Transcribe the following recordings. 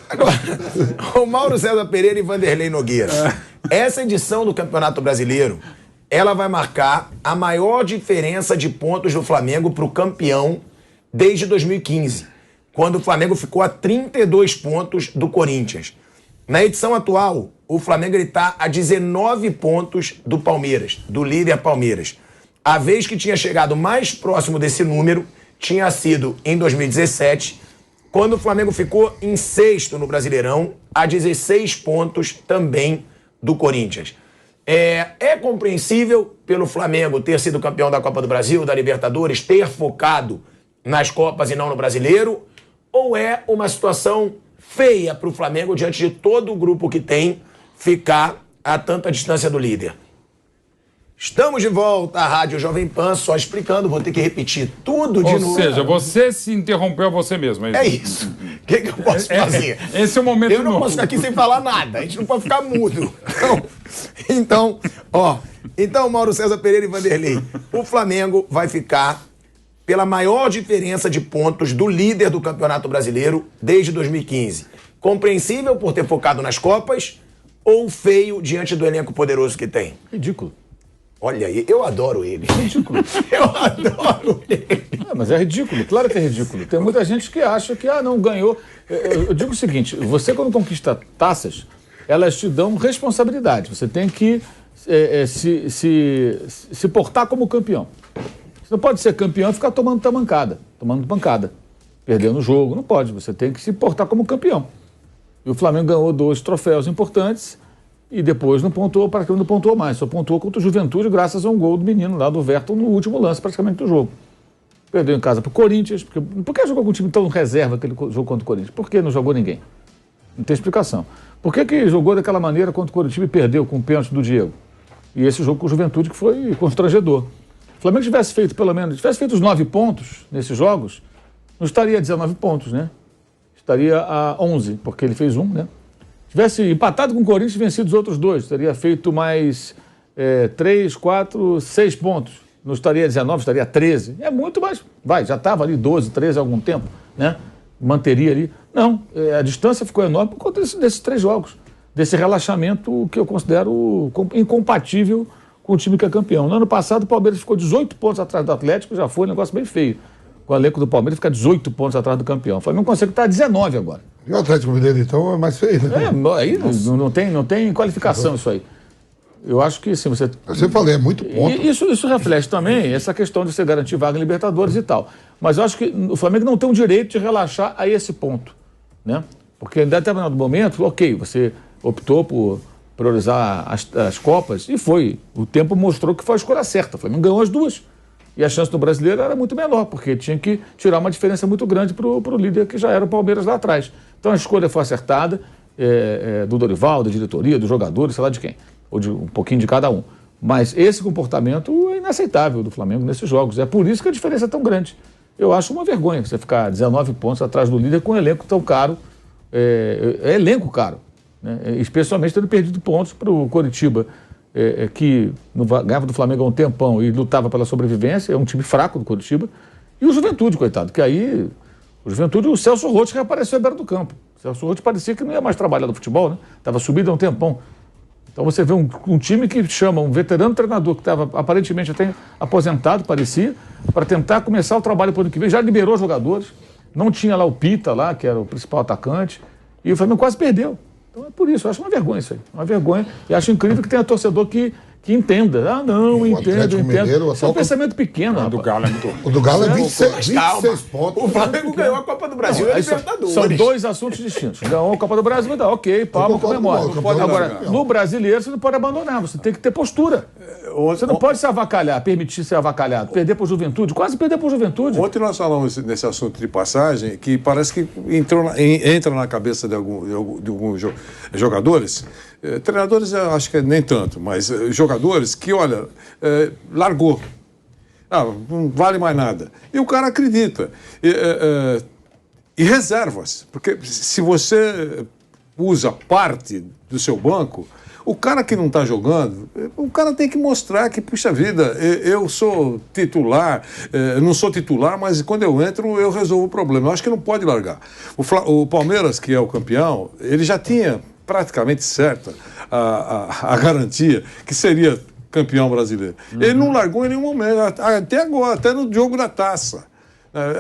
Agora, o Mauro César Pereira e Vanderlei Nogueira. Essa edição do Campeonato Brasileiro, ela vai marcar a maior diferença de pontos do Flamengo para o campeão desde 2015, quando o Flamengo ficou a 32 pontos do Corinthians. Na edição atual, o Flamengo está a 19 pontos do Palmeiras, do líder Palmeiras. A vez que tinha chegado mais próximo desse número tinha sido em 2017, quando o Flamengo ficou em sexto no Brasileirão, a 16 pontos também do Corinthians. É compreensível pelo Flamengo ter sido campeão da Copa do Brasil, da Libertadores, ter focado nas Copas e não no Brasileiro? Ou é uma situação feia para o Flamengo, diante de todo o grupo que tem, ficar a tanta distância do líder? Estamos de volta à Rádio Jovem Pan, só explicando, vou ter que repetir tudo de novo. Ou seja, você se interrompeu você mesmo. É isso. O que eu posso fazer? Esse é o momento Eu não posso ficar aqui sem falar nada. A gente não pode ficar mudo. Então, Mauro César Pereira e Vanderlei, o Flamengo vai ficar pela maior diferença de pontos do líder do Campeonato Brasileiro desde 2015. Compreensível por ter focado nas Copas ou feio diante do elenco poderoso que tem? Ridículo. Olha aí, eu adoro ele. Ridículo. Eu adoro ele. Mas é ridículo, claro que é ridículo. Tem muita gente que acha que, não ganhou. Eu digo o seguinte, você quando conquista taças, elas te dão responsabilidade. Você tem que se portar como campeão. Você não pode ser campeão e ficar tomando pancada, perdendo o jogo. Não pode, você tem que se portar como campeão. E o Flamengo ganhou 2 troféus importantes e depois não pontuou, praticamente não pontuou mais. Só pontuou contra o Juventude graças a um gol do menino lá do Verton no último lance praticamente do jogo. Perdeu em casa pro Corinthians. Por que jogou com um time tão reserva aquele jogo contra o Corinthians? Por que não jogou ninguém? Não tem explicação. Por que jogou daquela maneira contra o Corinthians e perdeu com o pênalti do Diego? E esse jogo com o Juventude que foi constrangedor. Se o Flamengo tivesse feito os 9 pontos nesses jogos, não estaria a 19 pontos, né? Estaria a 11, porque ele fez 1, né? Tivesse empatado com o Corinthians e vencido os outros 2, teria feito mais 3, 4, 6 pontos. Não estaria a 19, estaria a 13. É muito mais. Já estava ali 12, 13 há algum tempo, né? Manteria ali. Não, a distância ficou enorme por conta desses 3 jogos. Desse relaxamento que eu considero incompatível com o time que é campeão. No ano passado, o Palmeiras ficou 18 pontos atrás do Atlético, já foi um negócio bem feio. Com o elenco do Palmeiras fica 18 pontos atrás do campeão. O Flamengo consegue estar a 19 agora. E o Atlético Mineiro, então, é mais feio, né? Aí não tem qualificação isso aí. Eu acho que sim, você... Eu sempre falei, é muito ponto. E isso reflete também essa questão de você garantir vaga em Libertadores e tal. Mas eu acho que o Flamengo não tem o direito de relaxar a esse ponto, né? Porque em determinado momento, ok, você optou por priorizar as Copas e foi. O tempo mostrou que foi a escolha certa. O Flamengo ganhou as 2. E a chance do brasileiro era muito menor, porque tinha que tirar uma diferença muito grande para o líder que já era o Palmeiras lá atrás. Então a escolha foi acertada, do Dorival, da diretoria, dos jogadores, sei lá de quem, ou de um pouquinho de cada um. Mas esse comportamento é inaceitável do Flamengo nesses jogos. É por isso que a diferença é tão grande. Eu acho uma vergonha você ficar 19 pontos atrás do líder com um elenco tão caro. É elenco caro, né? Especialmente tendo perdido pontos para o Coritiba, que ganhava do Flamengo há um tempão e lutava pela sobrevivência. É um time fraco do Coritiba. E o Juventude, coitado, que aí... O Juventude, o Celso Roth reapareceu à beira do campo. O Celso Roth parecia que não ia mais trabalhar no futebol, né? Estava subido há um tempão. Então você vê um time que chama um veterano treinador que estava aparentemente até aposentado, parecia, para tentar começar o trabalho para o ano que vem. Já liberou jogadores. Não tinha lá o Pita, lá, que era o principal atacante. E o Flamengo quase perdeu. Então é por isso, eu acho uma vergonha isso aí. Uma vergonha. E acho incrível que tenha torcedor que entenda. Entendo. Isso é um pensamento pequeno. O do Galo é muito... O do Galo é 26 pontos. O Flamengo ganhou a Copa do Brasil e a Libertadores. São 2 assuntos distintos. Ganhou a Copa do Brasil, ok, palma, comemora. Agora, no brasileiro, você não pode abandonar, você tem que ter postura. Você não pode se avacalhar, permitir ser avacalhado, perder para o Juventude, quase perder para o Juventude. Ontem nós falamos nesse assunto de passagem, que parece que entra na cabeça de alguns jogadores, treinadores eu acho que nem tanto, mas jogadores que, olha, largou. Não vale mais nada. E o cara acredita. E reservas, porque se você usa parte do seu banco, o cara que não está jogando, o cara tem que mostrar que, puxa vida, eu sou titular, não sou titular, mas quando eu entro eu resolvo o problema. Eu acho que não pode largar. O Palmeiras, que é o campeão, ele já tinha praticamente certa a garantia que seria campeão brasileiro. Ele não largou em nenhum momento, até agora, até no jogo da taça.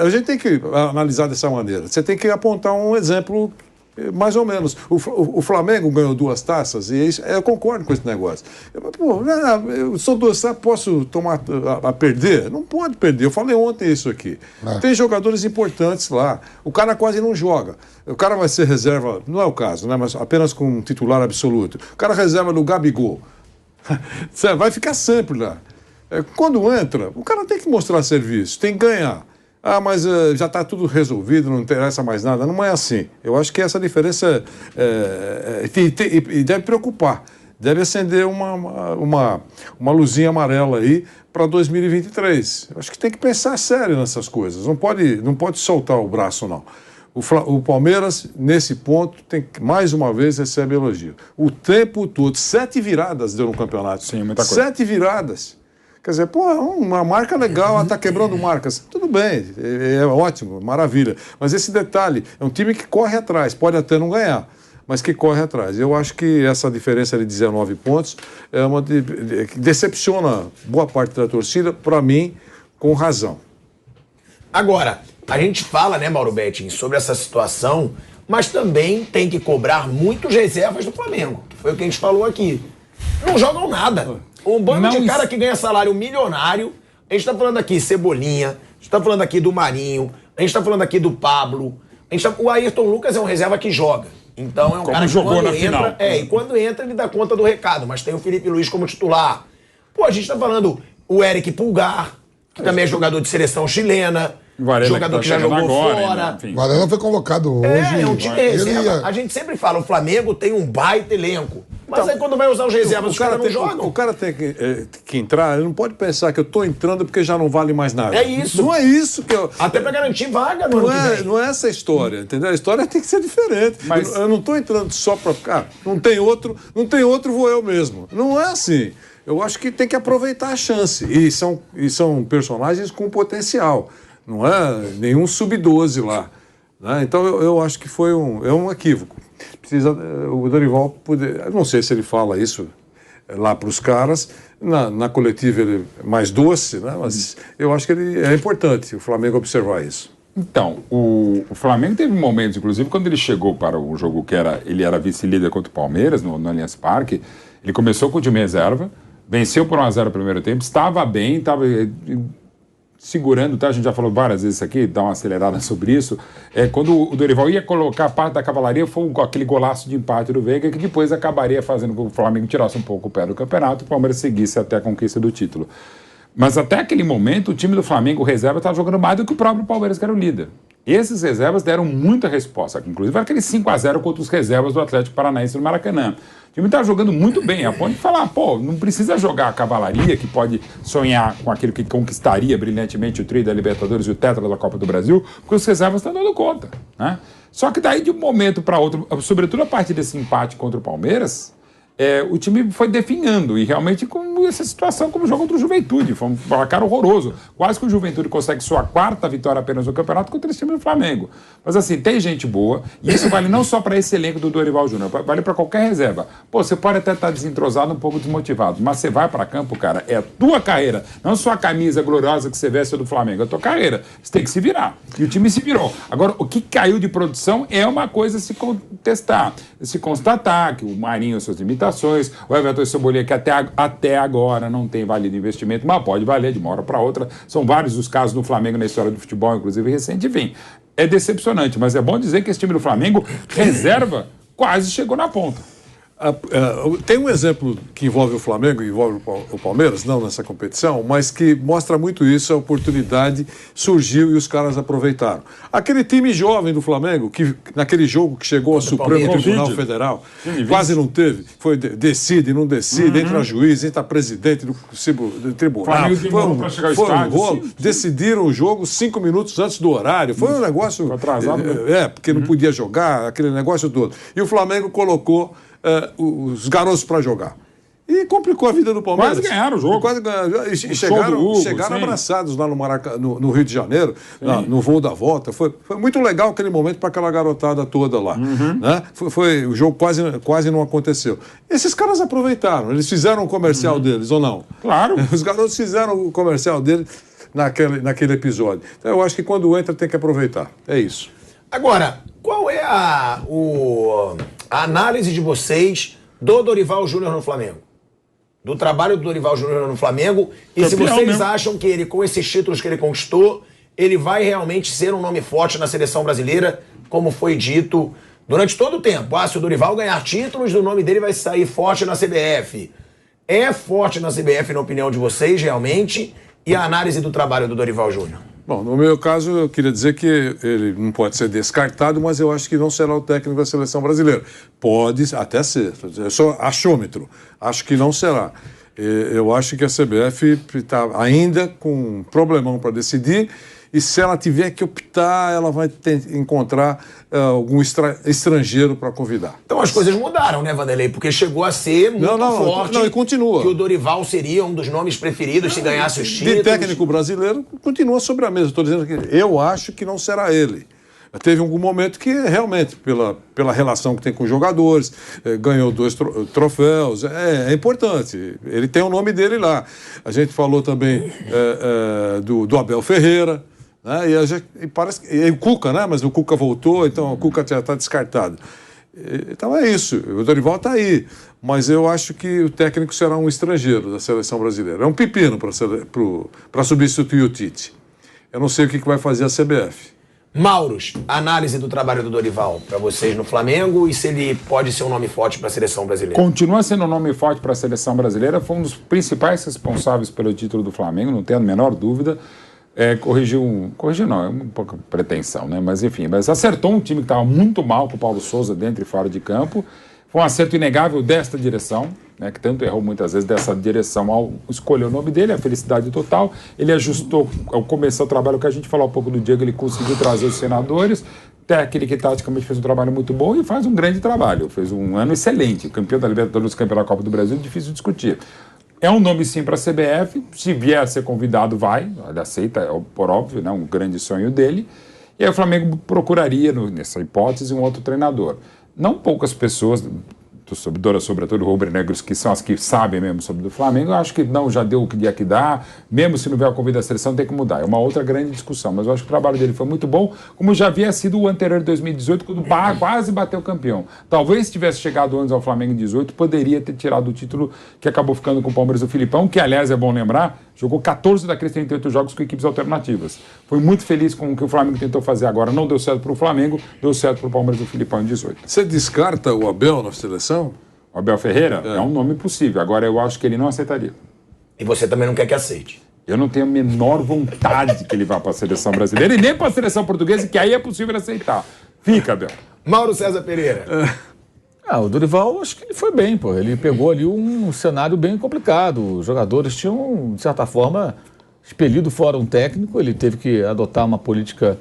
A gente tem que analisar dessa maneira. Você tem que apontar um exemplo mais ou menos. O Flamengo ganhou 2 taças e isso, eu concordo com esse negócio. Eu sou 2 taças, posso tomar a perder? Não pode perder. Eu falei ontem isso aqui. Tem jogadores importantes lá. O cara quase não joga. O cara vai ser reserva, não é o caso, né? Mas apenas com um titular absoluto. O cara reserva no Gabigol. Vai ficar sempre lá. Quando entra, o cara tem que mostrar serviço, tem que ganhar. Mas já está tudo resolvido, não interessa mais nada. Não é assim. Eu acho que essa diferença deve preocupar. Deve acender uma luzinha amarela aí para 2023. Eu acho que tem que pensar sério nessas coisas. Não pode soltar o braço, não. O Palmeiras, nesse ponto, mais uma vez recebe elogio. O tempo todo. 7 viradas deu no campeonato. Sim, muita coisa. 7 viradas. Quer dizer, uma marca legal, ela está quebrando marcas. Tudo bem, é ótimo, maravilha. Mas esse detalhe, é um time que corre atrás, pode até não ganhar, mas que corre atrás. Eu acho que essa diferença de 19 pontos é uma que decepciona boa parte da torcida, para mim, com razão. Agora, a gente fala, né, Mauro Betting, sobre essa situação, mas também tem que cobrar muitos reservas do Flamengo, que foi o que a gente falou aqui. Não jogam nada. Um bando de cara que ganha salário milionário. A gente tá falando aqui Cebolinha, a gente tá falando aqui do Marinho, a gente tá falando aqui do Pablo. O Ayrton Lucas é um reserva que joga. Então é um cara que jogou quando na final. entra... e quando entra ele dá conta do recado. Mas tem o Felipe Luiz como titular. Pô, a gente tá falando o Eric Pulgar, que também é jogador de seleção chilena. Varela, jogador que já jogou agora, fora. Né? Varela foi convocado hoje. É um time reserva. A gente sempre fala, o Flamengo tem um baita elenco. Mas então, aí quando vai usar os reservas, os caras não jogam. O cara tem que entrar, ele não pode pensar que eu estou entrando porque já não vale mais nada. É isso. Não é isso que eu... Até para garantir vaga no ano que vem. Não é essa a história, entendeu? A história tem que ser diferente. Mas eu não estou entrando só para... não tem outro, vou eu mesmo. Não é assim. Eu acho que tem que aproveitar a chance. E são personagens com potencial. Não é nenhum sub-12 lá. Né? Então eu acho que foi um equívoco. O Dorival poder... não sei se ele fala isso lá para os caras, na coletiva ele é mais doce, né? Mas eu acho que é importante o Flamengo observar isso. Então, o Flamengo teve momentos, inclusive, quando ele chegou para o jogo ele era vice-líder contra o Palmeiras, no Allianz Parque, ele começou com o time reserva, venceu por 1-0 no primeiro tempo, estava bem, estava... segurando, tá? A gente já falou várias vezes isso aqui, dá uma acelerada sobre isso. Quando o Dorival ia colocar parte da cavalaria, foi aquele golaço de empate do Veiga, que depois acabaria fazendo com que o Flamengo tirasse um pouco o pé do campeonato e o Palmeiras seguisse até a conquista do título. Mas até aquele momento, o time do Flamengo, reserva, estava jogando mais do que o próprio Palmeiras, que era o líder. Esses reservas deram muita resposta, inclusive aquele 5-0 contra os reservas do Atlético Paranaense no Maracanã. O time estava jogando muito bem, a ponto de falar, não precisa jogar a cavalaria, que pode sonhar com aquilo que conquistaria brilhantemente o trio da Libertadores e o tetra da Copa do Brasil, porque os reservas estão dando conta, né? Só que daí, de um momento para outro, sobretudo a partir desse empate contra o Palmeiras, o time foi definhando, e realmente com essa situação como jogo contra o Juventude, foi um placar horroroso, quase que o Juventude consegue sua 4ª vitória apenas no campeonato contra esse time do Flamengo. Mas assim, tem gente boa, e isso vale não só para esse elenco do Dorival Júnior, vale para qualquer reserva. Você pode até estar desentrosado, um pouco desmotivado, mas você vai para campo, cara, é a tua carreira, não só a camisa gloriosa que você veste do Flamengo, é a tua carreira, você tem que se virar, e o time se virou. Agora, o que caiu de produção é uma coisa a se contestar, se constatar que o Marinho, suas limitações, o Everton Cebolinha, que até agora não tem valido investimento, mas pode valer de uma hora para outra. São vários os casos no Flamengo na história do futebol, inclusive recente. Enfim, é decepcionante, mas é bom dizer que esse time do Flamengo, reserva, quase chegou na ponta. Tem um exemplo que envolve o Flamengo e envolve o Palmeiras, não nessa competição, mas que mostra muito isso, a oportunidade surgiu e os caras aproveitaram. Aquele time jovem do Flamengo, que naquele jogo que chegou ao Supremo Tribunal Federal, quase não teve, foi decide, não decide, entra juiz, entra presidente do tribunal, foi um rolo, decidiram o jogo 5 minutos antes do horário, foi um negócio atrasado, porque não podia jogar, aquele negócio todo. E o Flamengo colocou os garotos para jogar. E complicou a vida do Palmeiras. Quase ganharam o jogo. Quase ganharam. E chegaram abraçados lá no Rio de Janeiro, no voo da volta. Foi muito legal aquele momento para aquela garotada toda lá. Né? O jogo quase não aconteceu. Esses caras aproveitaram. Eles fizeram o comercial deles, ou não? Claro. Os garotos fizeram o comercial deles naquele episódio. Então eu acho que quando entra tem que aproveitar. É isso. Agora, qual é a análise de vocês do Dorival Júnior no Flamengo? Do trabalho do Dorival Júnior no Flamengo? E se vocês acham que ele, com esses títulos que ele conquistou, ele vai realmente ser um nome forte na seleção brasileira, como foi dito durante todo o tempo? Se o Dorival ganhar títulos, o nome dele vai sair forte na CBF. É forte na CBF, na opinião de vocês, realmente? E a análise do trabalho do Dorival Júnior? Bom, no meu caso, eu queria dizer que ele não pode ser descartado, mas eu acho que não será o técnico da seleção brasileira. Pode até ser, é só achômetro. Acho que não será. Eu acho que a CBF está ainda com um problemão para decidir, e se ela tiver que optar, ela vai encontrar algum estrangeiro para convidar. Então as coisas mudaram, né, Vanderlei? Porque chegou a ser muito forte. E continua. Que o Dorival seria um dos nomes preferidos se ganhasse os títulos. De técnico brasileiro, continua sobre a mesa. Estou dizendo que eu acho que não será ele. Teve algum momento que realmente, pela relação que tem com os jogadores, ganhou 2 troféus, é importante. Ele tem o nome dele lá. A gente falou também do Abel Ferreira, né? E parece que o Cuca, né? Mas o Cuca voltou, então o Cuca já está descartado. Então é isso, o Dorival está aí, mas eu acho que o técnico será um estrangeiro da seleção brasileira. É um pepino para substituir o Tite. Eu não sei o que vai fazer a CBF. Mauros, análise do trabalho do Dorival para vocês no Flamengo, e se ele pode ser um nome forte para a seleção brasileira? Continua sendo um nome forte para a seleção brasileira, foi um dos principais responsáveis pelo título do Flamengo, não tenho a menor dúvida. Corrigiu não, é um pouco pretensão, né? Mas enfim, acertou um time que estava muito mal com o Paulo Souza dentro e fora de campo. Foi um acerto inegável desta direção, né, que tanto errou muitas vezes dessa direção ao escolher o nome dele, a felicidade total. Ele ajustou, ao começar o trabalho que a gente falou há pouco do Diego, ele conseguiu trazer os senadores, técnico e taticamente fez um trabalho muito bom e faz um grande trabalho. Fez um ano excelente, campeão da Libertadores, campeão da Copa do Brasil, difícil de discutir. É um nome sim para a CBF, se vier a ser convidado vai, ele aceita, por óbvio, né, um grande sonho dele. E aí o Flamengo procuraria, nessa hipótese, um outro treinador. Não poucas pessoas, torcedoras, sobretudo rubro-negros, que são as que sabem mesmo sobre o Flamengo, eu acho que não, já deu o que tinha que dar, mesmo se não vier a convite da seleção, tem que mudar. É uma outra grande discussão, mas eu acho que o trabalho dele foi muito bom, como já havia sido o anterior de 2018, quando quase bateu campeão. Talvez se tivesse chegado antes ao Flamengo em 2018, poderia ter tirado o título que acabou ficando com o Palmeiras do Filipão, que, aliás, é bom lembrar, jogou 14 daqueles 38 jogos com equipes alternativas. Foi muito feliz com o que o Flamengo tentou fazer agora. Não deu certo para o Flamengo, deu certo para o Palmeiras do Filipão em 18. Você descarta o Abel na seleção? O Abel Ferreira é um nome possível. Agora, eu acho que ele não aceitaria. E você também não quer que aceite? Eu não tenho a menor vontade que ele vá para a seleção brasileira e nem para a seleção portuguesa, que aí é possível aceitar. Fica, Abel. Mauro César Pereira. O Dorival, acho que ele foi bem, pô. Ele pegou ali um cenário bem complicado. Os jogadores tinham, de certa forma, expelido fora um técnico. Ele teve que adotar uma política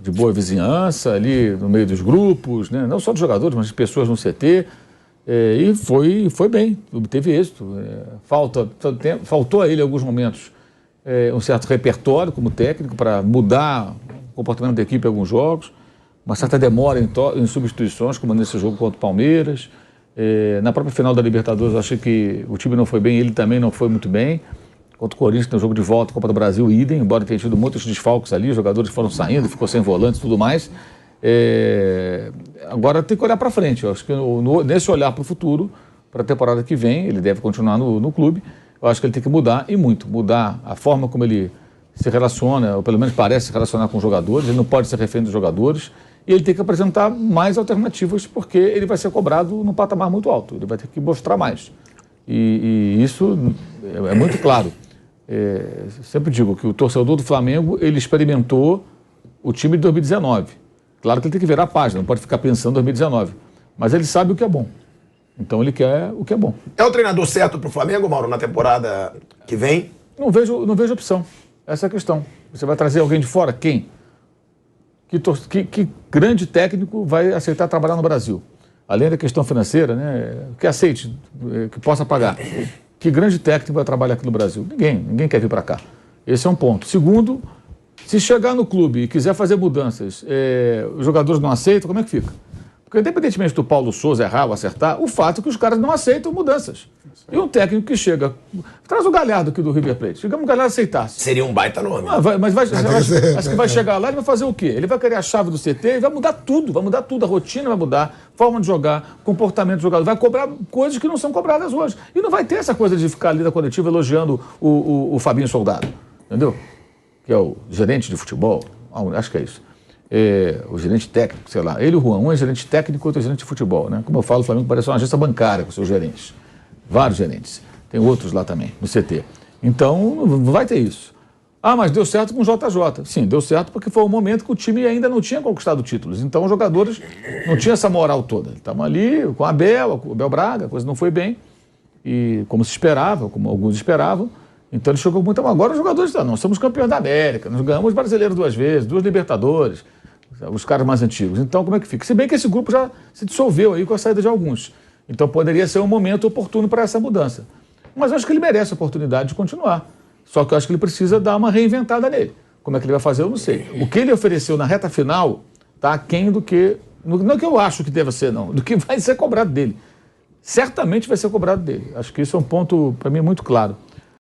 de boa vizinhança ali no meio dos grupos, né? Não só dos jogadores, mas de pessoas no CT. E foi bem, obteve êxito. Faltou a ele, em alguns momentos, um certo repertório como técnico para mudar o comportamento da equipe em alguns jogos. Uma certa demora em substituições, como nesse jogo contra o Palmeiras. Na própria final da Libertadores, eu achei que o time não foi bem, ele também não foi muito bem. Contra o Corinthians, no jogo de volta, Copa do Brasil, idem, embora tenha tido muitos desfalques ali, os jogadores foram saindo, ficou sem volante e tudo mais. Agora tem que olhar para frente. Eu acho que nesse olhar para o futuro, para a temporada que vem, ele deve continuar no clube. Eu acho que ele tem que mudar, e muito. Mudar a forma como ele se relaciona, ou pelo menos parece se relacionar com os jogadores. Ele não pode ser refém dos jogadores. e ele tem que apresentar mais alternativas, porque ele vai ser cobrado num patamar muito alto, ele vai ter que mostrar mais. E isso é muito claro. Sempre digo que o torcedor do Flamengo, ele experimentou o time de 2019. Claro que ele tem que virar a página, não pode ficar pensando em 2019, mas ele sabe o que é bom. Então ele quer o que é bom. É o treinador certo para o Flamengo, Mauro, na temporada que vem? Não vejo opção. Essa é a questão. Você vai trazer alguém de fora? Quem? Que grande técnico vai aceitar trabalhar no Brasil? Além da questão financeira, né? Que aceite, que possa pagar. Que grande técnico vai trabalhar aqui no Brasil? Ninguém quer vir para cá. Esse é um ponto. Segundo, se chegar no clube e quiser fazer mudanças, os jogadores não aceitam, como é que fica? Porque independentemente do Paulo Souza errar ou acertar, o fato é que os caras não aceitam mudanças. E um técnico que chega... Traz o Galhardo aqui do River Plate. Digamos que o Galhardo aceitasse. Seria um baita nome. Acho que vai chegar lá e vai fazer o quê? Ele vai querer a chave do CT e vai mudar tudo. Vai mudar tudo. A rotina vai mudar, forma de jogar, comportamento do jogador. Vai cobrar coisas que não são cobradas hoje. E não vai ter essa coisa de ficar ali na coletiva elogiando o Fabinho Soldado. Entendeu? Que é o gerente de futebol. Acho que é isso. O gerente técnico, sei lá. Ele e o Juan. Um é gerente técnico, outro é gerente de futebol. Né? Como eu falo, o Flamengo parece uma agência bancária com seus gerentes. Vários gerentes. Tem outros lá também, no CT. Então, não vai ter isso. Ah, mas deu certo com o JJ. Sim, deu certo porque foi um momento que o time ainda não tinha conquistado títulos. Então, os jogadores não tinham essa moral toda. Estavam ali com o Abel Braga, a coisa não foi bem. E como se esperava, como alguns esperavam. Então, ele chegou muito... Agora, os jogadores estão, nós somos campeões da América, nós ganhamos brasileiro 2 vezes, 2 Libertadores, os caras mais antigos. Então, como é que fica? Se bem que esse grupo já se dissolveu aí com a saída de alguns. Então poderia ser um momento oportuno para essa mudança. Mas eu acho que ele merece a oportunidade de continuar. Só que eu acho que ele precisa dar uma reinventada nele. Como é que ele vai fazer, eu não sei. O que ele ofereceu na reta final está aquém do que... Não é que eu acho que deva ser, não. Do que vai ser cobrado dele. Certamente vai ser cobrado dele. Acho que isso é um ponto, para mim, muito claro.